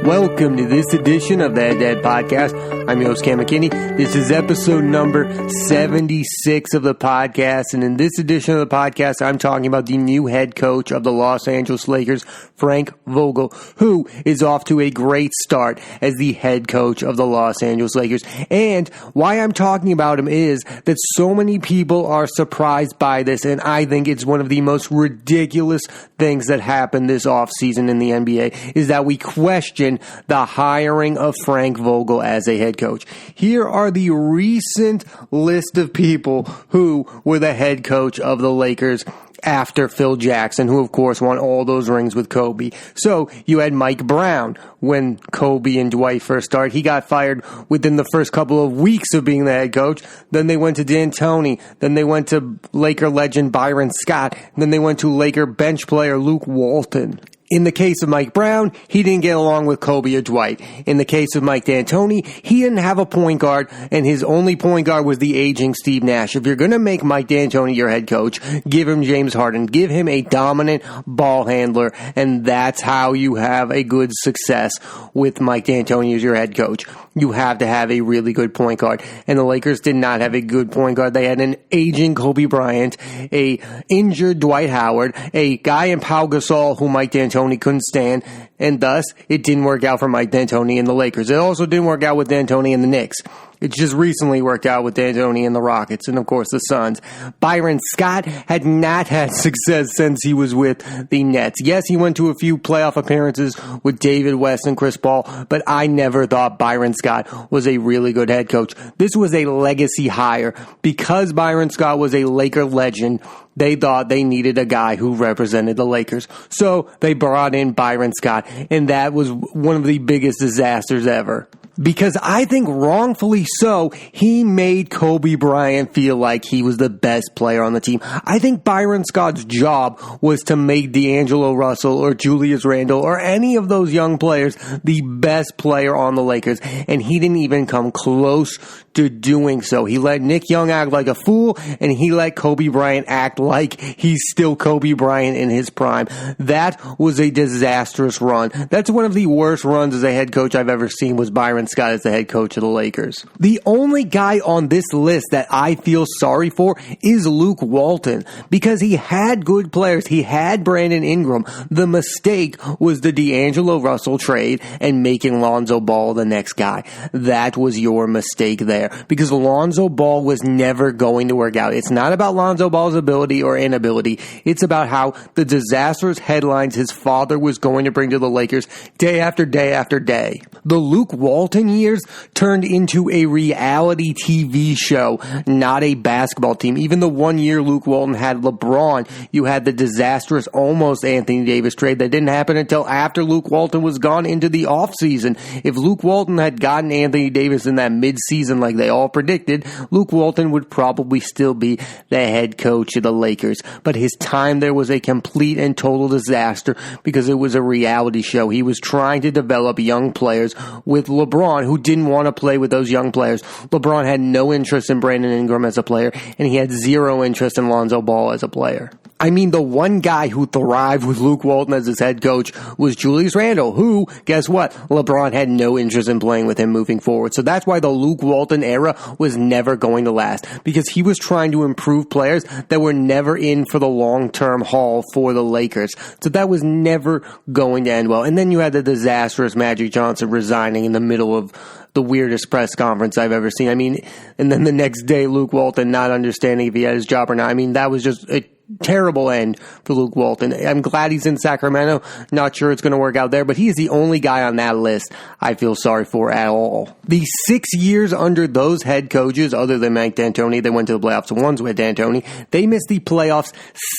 Welcome to this edition of the Head to Head Podcast. I'm your host, Cam McKinney. This is episode number 76 of the podcast. And in this edition of the podcast, I'm talking about the new head coach of the Los Angeles Lakers, Frank Vogel, who is off to a great start as the head coach of the Los Angeles Lakers. And why I'm talking about him is that so many people are surprised by this, and I think it's one of the most ridiculous things that happened this offseason in the NBA, is that we question the hiring of Frank Vogel as a head coach. Here are the recent list of people who were the head coach of the Lakers after Phil Jackson, who of course won all those rings with Kobe. So you had Mike Brown when Kobe and Dwight first started. He got fired within the first couple of weeks of being the head coach. Then they went to D'Antoni. Then they went to Laker legend Byron Scott. Then they went to Laker bench player Luke Walton. In the case of Mike Brown, he didn't get along with Kobe or Dwight. In the case of Mike D'Antoni, he didn't have a point guard, and his only point guard was the aging Steve Nash. If you're going to make Mike D'Antoni your head coach, give him James Harden. Give him a dominant ball handler, and that's how you have a good success with Mike D'Antoni as your head coach. You have to have a really good point guard, and the Lakers did not have a good point guard. They had an aging Kobe Bryant, a injured Dwight Howard, a guy in Pau Gasol who Mike D'Antoni couldn't stand, and thus it didn't work out for Mike D'Antoni and the Lakers. It also didn't work out with D'Antoni and the Knicks. It just recently worked out with D'Antoni and the Rockets and, of course, the Suns. Byron Scott had not had success since he was with the Nets. Yes, he went to a few playoff appearances with David West and Chris Paul, but I never thought Byron Scott was a really good head coach. This was a legacy hire. Because Byron Scott was a Laker legend, they thought they needed a guy who represented the Lakers. So they brought in Byron Scott, and that was one of the biggest disasters ever. Because I think wrongfully so, he made Kobe Bryant feel like he was the best player on the team. I think Byron Scott's job was to make D'Angelo Russell or Julius Randle or any of those young players the best player on the Lakers, and he didn't even come close to doing so. He let Nick Young act like a fool, and he let Kobe Bryant act like he's still Kobe Bryant in his prime. That was a disastrous run. That's one of the worst runs as a head coach I've ever seen, was Byron Scott as the head coach of the Lakers. The only guy on this list that I feel sorry for is Luke Walton, because he had good players. He had Brandon Ingram. The mistake was the D'Angelo Russell trade and making Lonzo Ball the next guy. That was your mistake there, because Lonzo Ball was never going to work out. It's not about Lonzo Ball's ability or inability. It's about how the disastrous headlines his father was going to bring to the Lakers day after day after day. The Luke Walton years turned into a reality TV show, not a basketball team. Even the 1 year Luke Walton had LeBron, you had the disastrous almost Anthony Davis trade that didn't happen until after Luke Walton was gone into the offseason. If Luke Walton had gotten Anthony Davis in that midseason like they all predicted, Luke Walton would probably still be the head coach of the Lakers. But his time there was a complete and total disaster because it was a reality show. He was trying to develop young players with LeBron, who didn't want to play with those young players. LeBron had no interest in Brandon Ingram as a player, and he had zero interest in Lonzo Ball as a player. I mean, the one guy who thrived with Luke Walton as his head coach was Julius Randle, who, guess what? LeBron had no interest in playing with him moving forward. So that's why the Luke Walton era was never going to last, because he was trying to improve players that were never in for the long-term haul for the Lakers. So that was never going to end well. And then you had the disastrous Magic Johnson resigning in the middle of the weirdest press conference I've ever seen. I mean, and then the next day, Luke Walton not understanding if he had his job or not. I mean, that was just a terrible end for Luke Walton. I'm glad he's in Sacramento. Not sure it's going to work out there, but he is the only guy on that list I feel sorry for at all. The 6 years under those head coaches, other than Mike D'Antoni, they went to the playoffs once with D'Antoni. They missed the playoffs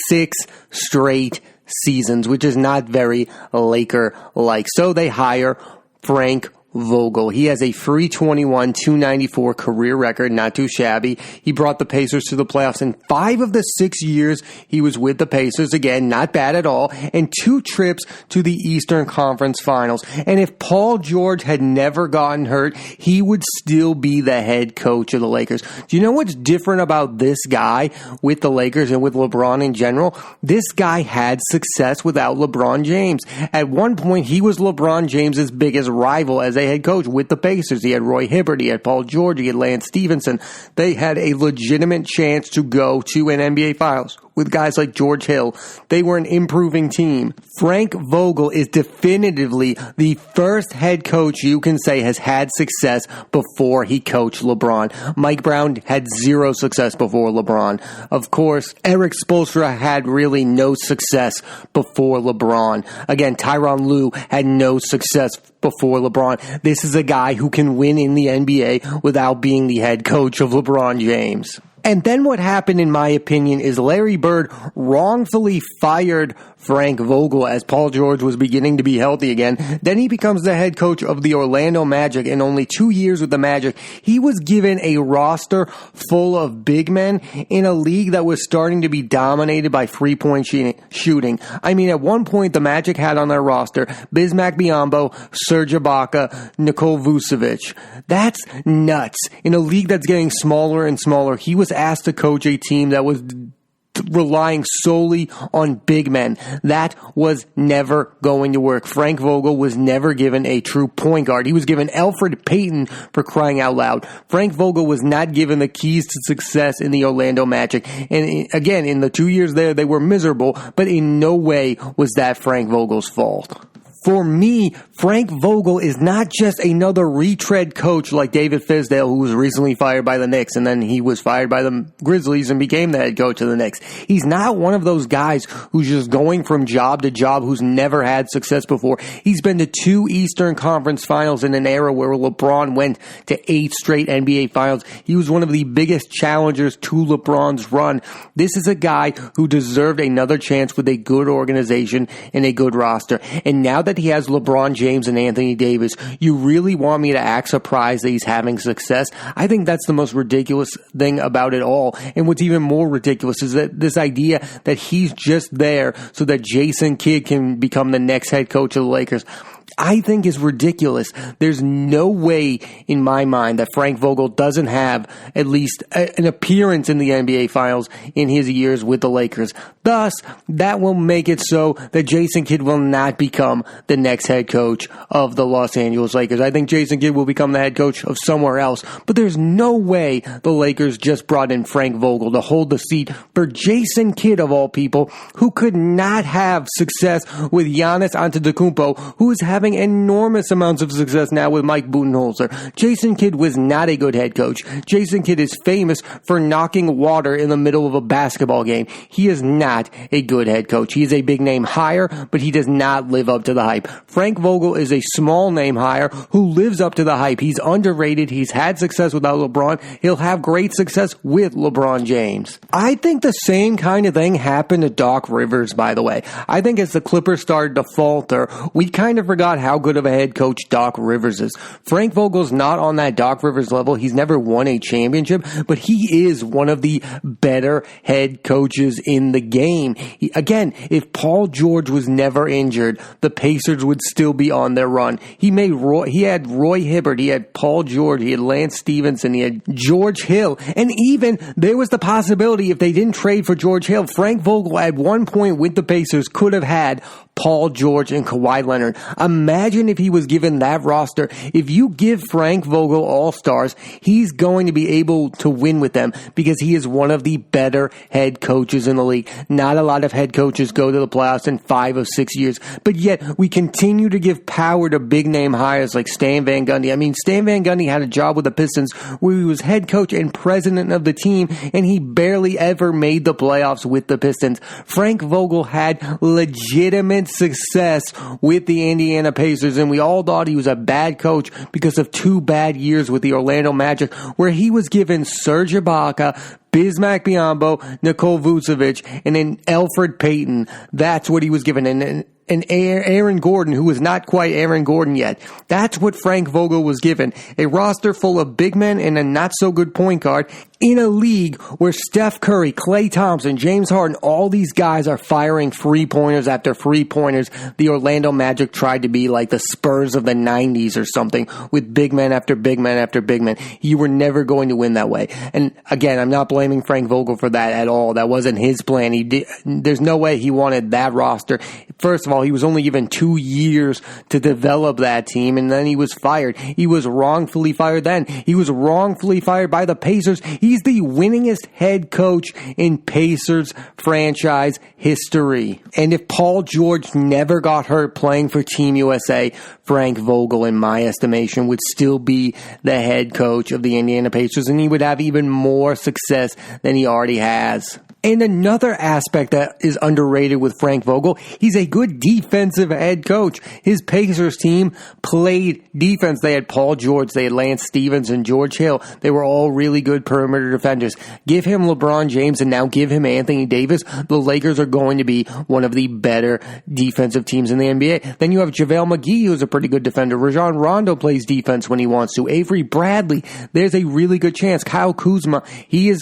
6 straight seasons, which is not very Laker-like. So they hire Frank Vogel. He has a .321, .294 career record, not too shabby. He brought the Pacers to the playoffs in 5 of the 6 years he was with the Pacers. Again, not bad at all. And 2 trips to the Eastern Conference Finals. And if Paul George had never gotten hurt, he would still be the head coach of the Lakers. Do you know what's different about this guy with the Lakers and with LeBron in general? This guy had success without LeBron James. At one point, he was LeBron James's biggest rival as a head coach with the Pacers. He had Roy Hibbert, he had Paul George, he had Lance Stevenson. They had a legitimate chance to go to an NBA Finals with guys like George Hill. They were an improving team. Frank Vogel is definitively the first head coach you can say has had success before he coached LeBron. Mike Brown had 0 success before LeBron. Of course, Eric Spoelstra had really no success before LeBron. Again, Tyronn Lue had no success before LeBron. This is a guy who can win in the NBA without being the head coach of LeBron James. And then what happened, in my opinion, is Larry Bird wrongfully fired Frank Vogel as Paul George was beginning to be healthy again. Then he becomes the head coach of the Orlando Magic. In only 2 years with the Magic, he was given a roster full of big men in a league that was starting to be dominated by three-point shooting. I mean, at one point, the Magic had on their roster Bismack Biyombo, Serge Ibaka, Nikola Vucevic. That's nuts. In a league that's getting smaller and smaller, he was asked to coach a team that was relying solely on big men. That was never going to work. Frank Vogel was never given a true point guard. He was given Elfrid Payton, for crying out loud. Frank Vogel was not given the keys to success in the Orlando Magic. And again, in the 2 years there, they were miserable, but in no way was that Frank Vogel's fault. For me, Frank Vogel is not just another retread coach like David Fizdale, who was recently fired by the Knicks, and then he was fired by the Grizzlies and became the head coach of the Knicks. He's not one of those guys who's just going from job to job, who's never had success before. He's been to 2 Eastern Conference Finals in an era where LeBron went to 8 straight NBA Finals. He was one of the biggest challengers to LeBron's run. This is a guy who deserved another chance with a good organization and a good roster. And now that he has LeBron James and Anthony Davis, you really want me to act surprised that he's having success? I think that's the most ridiculous thing about it all. And what's even more ridiculous is that this idea that he's just there so that Jason Kidd can become the next head coach of the Lakers, I think is ridiculous. There's no way in my mind that Frank Vogel doesn't have at least an appearance in the NBA Finals in his years with the Lakers. Thus, that will make it so that Jason Kidd will not become the next head coach of the Los Angeles Lakers. I think Jason Kidd will become the head coach of somewhere else, but there's no way the Lakers just brought in Frank Vogel to hold the seat for Jason Kidd, of all people, who could not have success with Giannis Antetokounmpo, who is having enormous amounts of success now with Mike Budenholzer. Jason Kidd was not a good head coach. Jason Kidd is famous for knocking water in the middle of a basketball game. He is not a good head coach. He is a big name hire, but he does not live up to the hype. Frank Vogel is a small name hire who lives up to the hype. He's underrated. He's had success without LeBron. He'll have great success with LeBron James. I think the same kind of thing happened to Doc Rivers, by the way. I think as the Clippers started to falter, we kind of forgot how good of a head coach Doc Rivers is. Frank Vogel's not on that Doc Rivers level. He's never won a championship, but he is one of the better head coaches in the game. Again, if Paul George was never injured, the Pacers would still be on their run. He had Roy Hibbert, he had Paul George, he had Lance Stevenson, he had George Hill, and even there was the possibility, if they didn't trade for George Hill, Frank Vogel at one point with the Pacers could have had Paul George and Kawhi Leonard. Imagine if he was given that roster. If you give Frank Vogel all-stars, he's going to be able to win with them because he is one of the better head coaches in the league. Not a lot of head coaches go to the playoffs in 5 of 6 years, but yet we continue to give power to big-name hires like Stan Van Gundy. I mean, Stan Van Gundy had a job with the Pistons where he was head coach and president of the team, and he barely ever made the playoffs with the Pistons. Frank Vogel had legitimate success with the Indiana Pacers, and we all thought he was a bad coach because of 2 bad years with the Orlando Magic, where he was given Serge Ibaka, Bismack Biyombo, Nikola Vucevic, and then Elfrid Payton. That's what he was given. And an Aaron Gordon who was not quite Aaron Gordon yet. That's what Frank Vogel was given. A roster full of big men and a not-so-good point guard in a league where Steph Curry, Klay Thompson, James Harden, all these guys are firing three-pointers after three-pointers. The Orlando Magic tried to be like the Spurs of the 90s or something with big men after big men after big men. You were never going to win that way. And again, I'm not blaming Frank Vogel for that at all. That wasn't his plan. There's no way he wanted that roster. First of all, he was only given 2 years to develop that team, and then he was fired. He was wrongfully fired then. He was wrongfully fired by the Pacers. He's the winningest head coach in Pacers franchise history. And if Paul George never got hurt playing for Team USA, Frank Vogel, in my estimation, would still be the head coach of the Indiana Pacers, and he would have even more success than he already has. And another aspect that is underrated with Frank Vogel, he's a good defensive head coach. His Pacers team played defense. They had Paul George, they had Lance Stevens, and George Hill. They were all really good perimeter defenders. Give him LeBron James and now give him Anthony Davis. The Lakers are going to be one of the better defensive teams in the NBA. Then you have JaVale McGee, who's a pretty good defender. Rajon Rondo plays defense when he wants to. Avery Bradley, there's a really good chance. Kyle Kuzma,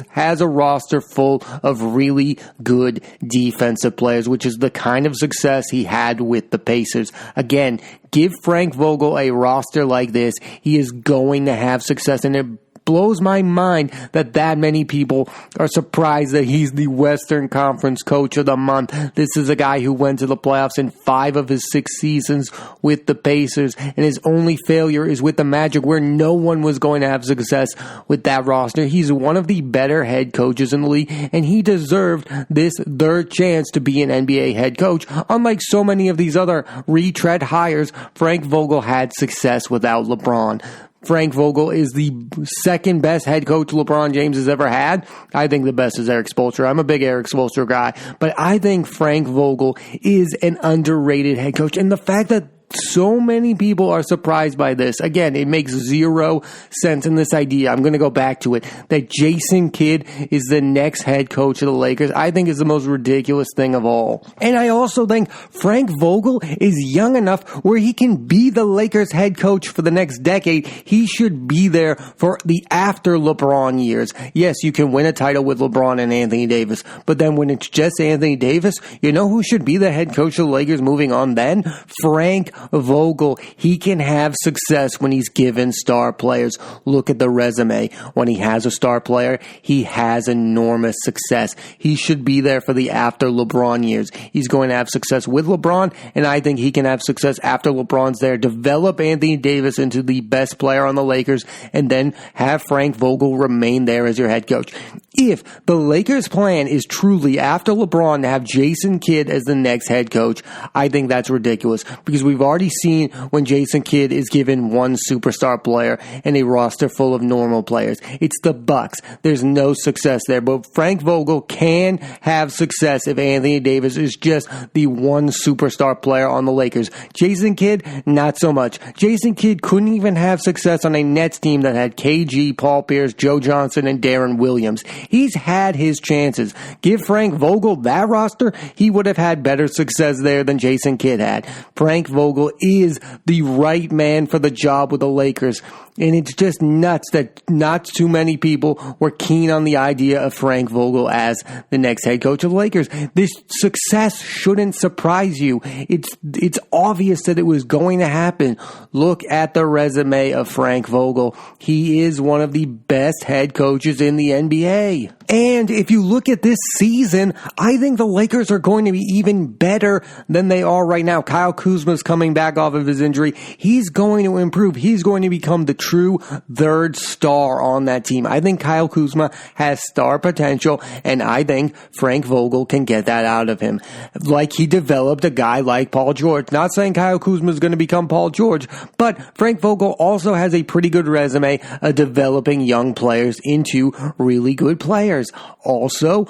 has a roster full of really good defensive players, which is the kind of success he had with the Pacers. Again, give Frank Vogel a roster like this. He is going to have success, and it blows my mind that many people are surprised that he's the Western Conference Coach of the Month. This is a guy who went to the playoffs in 5 of his 6 seasons with the Pacers, and his only failure is with the Magic, where no one was going to have success with that roster. He's one of the better head coaches in the league, and he deserved this third chance to be an NBA head coach. Unlike so many of these other retread hires, Frank Vogel had success without LeBron. Frank Vogel is the second best head coach LeBron James has ever had. I think the best is Eric Spoelstra. I'm a big Eric Spoelstra guy, but I think Frank Vogel is an underrated head coach. And the fact that so many people are surprised by this. Again, it makes zero sense in this idea. I'm going to go back to it. That Jason Kidd is the next head coach of the Lakers, I think is the most ridiculous thing of all. And I also think Frank Vogel is young enough where he can be the Lakers head coach for the next decade. He should be there for the after LeBron years. Yes, you can win a title with LeBron and Anthony Davis, but then when it's just Anthony Davis, you know who should be the head coach of the Lakers moving on then? Frank Vogel. He can have success when he's given star players. Look at the resume. When he has a star player, he has enormous success. He should be there for the after LeBron years. He's going to have success with LeBron, and I think he can have success after LeBron's there. Develop Anthony Davis into the best player on the Lakers, and then have Frank Vogel remain there as your head coach. If the Lakers' plan is truly after LeBron to have Jason Kidd as the next head coach, I think that's ridiculous, because we've already seen when Jason Kidd is given one superstar player and a roster full of normal players. It's the Bucks. There's no success there, but Frank Vogel can have success if Anthony Davis is just the one superstar player on the Lakers. Jason Kidd, not so much. Jason Kidd couldn't even have success on a Nets team that had KG, Paul Pierce, Joe Johnson, and Darren Williams. He's had his chances. Give Frank Vogel that roster, he would have had better success there than Jason Kidd had. Frank Vogel is the right man for the job with the Lakers. And it's just nuts that not too many people were keen on the idea of Frank Vogel as the next head coach of the Lakers. This success shouldn't surprise you. It's obvious that it was going to happen. Look at the resume of Frank Vogel. He is one of the best head coaches in the NBA. And if you look at this season, I think the Lakers are going to be even better than they are right now. Kyle Kuzma's coming back off of his injury. He's going to improve. He's going to become the true third star on that team. I think Kyle Kuzma has star potential, and I think Frank Vogel can get that out of him. Like he developed a guy like Paul George. Not saying Kyle Kuzma is going to become Paul George, but Frank Vogel also has a pretty good resume of developing young players into really good players. Also,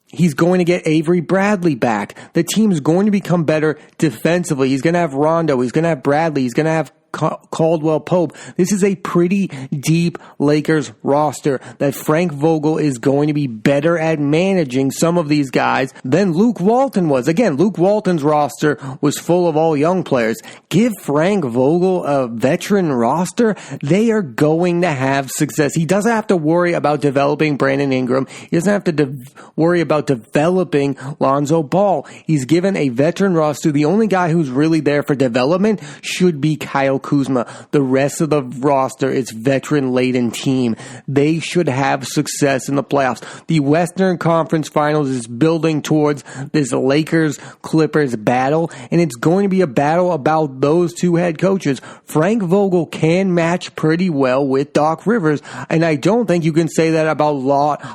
he's going to get Avery Bradley back. The team's going to become better defensively. He's going to have Rondo. He's going to have Bradley. He's going to have Caldwell-Pope. This is a pretty deep Lakers roster that Frank Vogel is going to be better at managing some of these guys than Luke Walton was. Again, Luke Walton's roster was full of all young players. Give Frank Vogel a veteran roster, they are going to have success. He doesn't have to worry about developing Brandon Ingram. He doesn't have to worry about developing Lonzo Ball. He's given a veteran roster. The only guy who's really there for development should be Kyle Kuzma. The rest of the roster is veteran-laden team. They should have success in the playoffs. The Western Conference Finals is building towards this Lakers-Clippers battle, and it's going to be a battle about those two head coaches. Frank Vogel can match pretty well with Doc Rivers, and I don't think you can say that about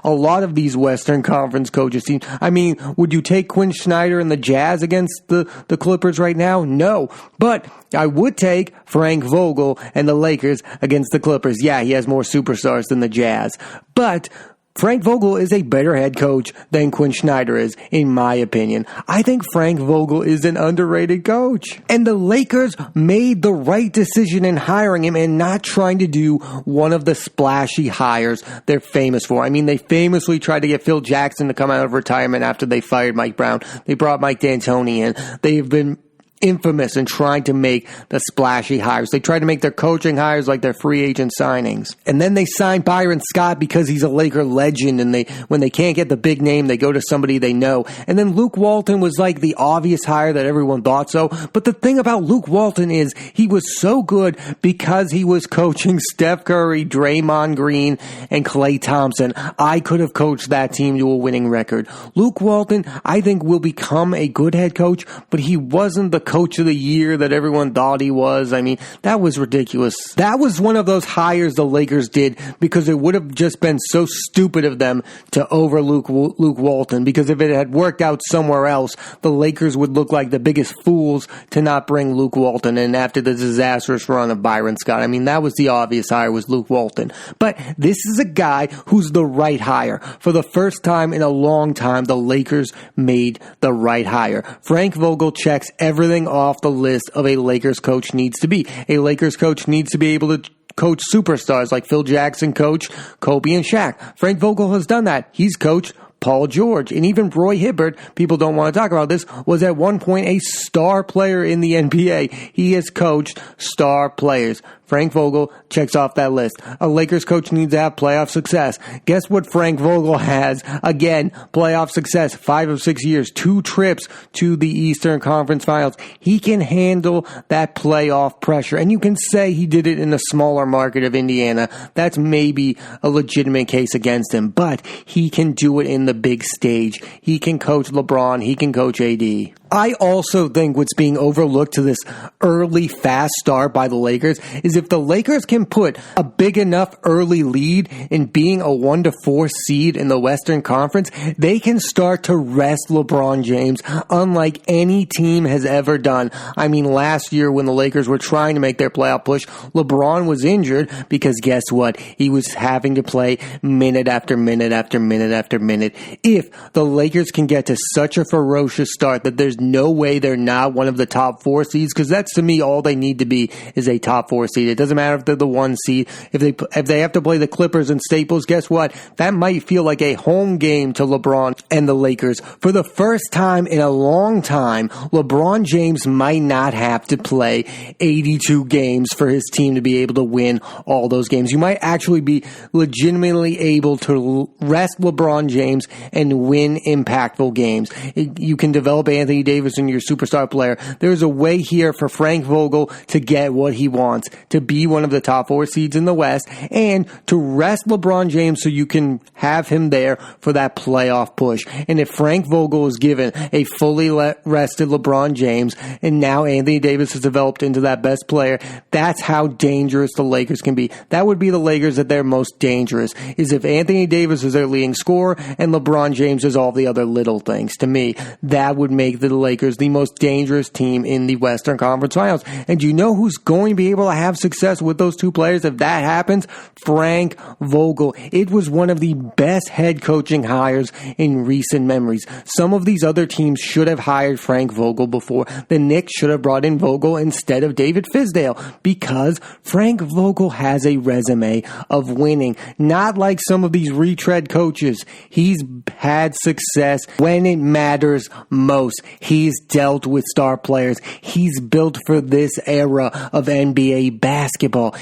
a lot of these Western Conference coaches teams. I mean, would you take Quinn Snyder and the Jazz against the Clippers right now? No. But I would take Frank Vogel and the Lakers against the Clippers. Yeah, he has more superstars than the Jazz. But Frank Vogel is a better head coach than Quinn Snyder is, in my opinion. I think Frank Vogel is an underrated coach. And the Lakers made the right decision in hiring him and not trying to do one of the splashy hires they're famous for. I mean, they famously tried to get Phil Jackson to come out of retirement after they fired Mike Brown. They brought Mike D'Antoni in. They've been infamous in trying to make the splashy hires. They tried to make their coaching hires like their free agent signings. And then they signed Byron Scott because he's a Laker legend, and when they can't get the big name, they go to somebody they know. And then Luke Walton was like the obvious hire that everyone thought so. But the thing about Luke Walton is he was so good because he was coaching Steph Curry, Draymond Green, and Klay Thompson. I could have coached that team to a winning record. Luke Walton, I think, will become a good head coach, but he wasn't the coach of the year that everyone thought he was. I mean, that was ridiculous. That was one of those hires the Lakers did because it would have just been so stupid of them to overlook Luke Walton, because if it had worked out somewhere else, the Lakers would look like the biggest fools to not bring Luke Walton in after the disastrous run of Byron Scott. I mean, that was the obvious hire, was Luke Walton. But this is a guy who's the right hire. For the first time in a long time, the Lakers made the right hire. Frank Vogel checks everything off the list of a Lakers coach needs to be. A Lakers coach needs to be able to coach superstars like Phil Jackson, coach Kobe and Shaq. Frank Vogel has done that. He's coached Paul George, and even Roy Hibbert, people don't want to talk about this, was at one point a star player in the NBA. He has coached star players. Frank Vogel checks off that list. A Lakers coach needs to have playoff success. Guess what Frank Vogel has? Again, playoff success. 5 of 6 years. 2 trips to the Eastern Conference Finals. He can handle that playoff pressure. And you can say he did it in the smaller market of Indiana. That's maybe a legitimate case against him. But he can do it in the big stage. He can coach LeBron. He can coach AD. I also think what's being overlooked to this early fast start by the Lakers is if the Lakers can put a big enough early lead in being a 1-4 seed in the Western Conference, they can start to rest LeBron James unlike any team has ever done. I mean, last year when the Lakers were trying to make their playoff push, LeBron was injured because guess what? He was having to play minute after minute after minute after minute. If the Lakers can get to such a ferocious start that there's no way they're not one of the top 4 seeds, because that's, to me, all they need to be is a top 4 seed. It doesn't matter if they're the 1 seed. If they have to play the Clippers and Staples, guess what? That might feel like a home game to LeBron and the Lakers. For the first time in a long time, LeBron James might not have to play 82 games for his team to be able to win all those games. You might actually be legitimately able to rest LeBron James and win impactful games. You can develop Anthony Davis into your superstar player. There's a way here for Frank Vogel to get what he wants, to be one of the top 4 seeds in the West, and to rest LeBron James so you can have him there for that playoff push. And if Frank Vogel is given a fully rested LeBron James, and now Anthony Davis has developed into that best player, that's how dangerous the Lakers can be. That would be the Lakers at their most dangerous, is if Anthony Davis is their leading scorer and LeBron James is all the other little things. To me, that would make the Lakers the most dangerous team in the Western Conference Finals. And you know who's going to be able to have success with those two players if that happens? Frank Vogel. It was one of the best head coaching hires in recent memories. Some of these other teams should have hired Frank Vogel before. The Knicks should have brought in Vogel instead of David Fizdale because Frank Vogel has a resume of winning. Not like some of these retread coaches. He's had success when it matters most. He's dealt with star players. He's built for this era of NBA basketball.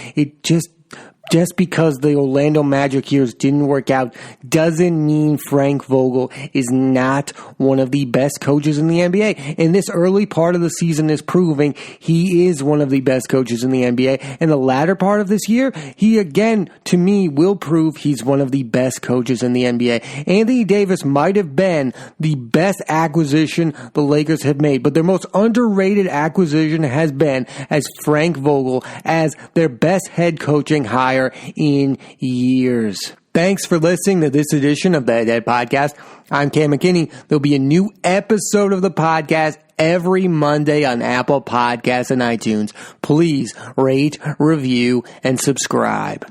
Just because the Orlando Magic years didn't work out doesn't mean Frank Vogel is not one of the best coaches in the NBA. And this early part of the season is proving he is one of the best coaches in the NBA. And the latter part of this year, he again, to me, will prove he's one of the best coaches in the NBA. Anthony Davis might have been the best acquisition the Lakers have made, but their most underrated acquisition has been as Frank Vogel as their best head coaching hire in years. Thanks for listening to this edition of the Dead Podcast. I'm Cam McKinney. There'll be a new episode of the podcast every Monday on Apple Podcasts and iTunes. Please rate, review, and subscribe.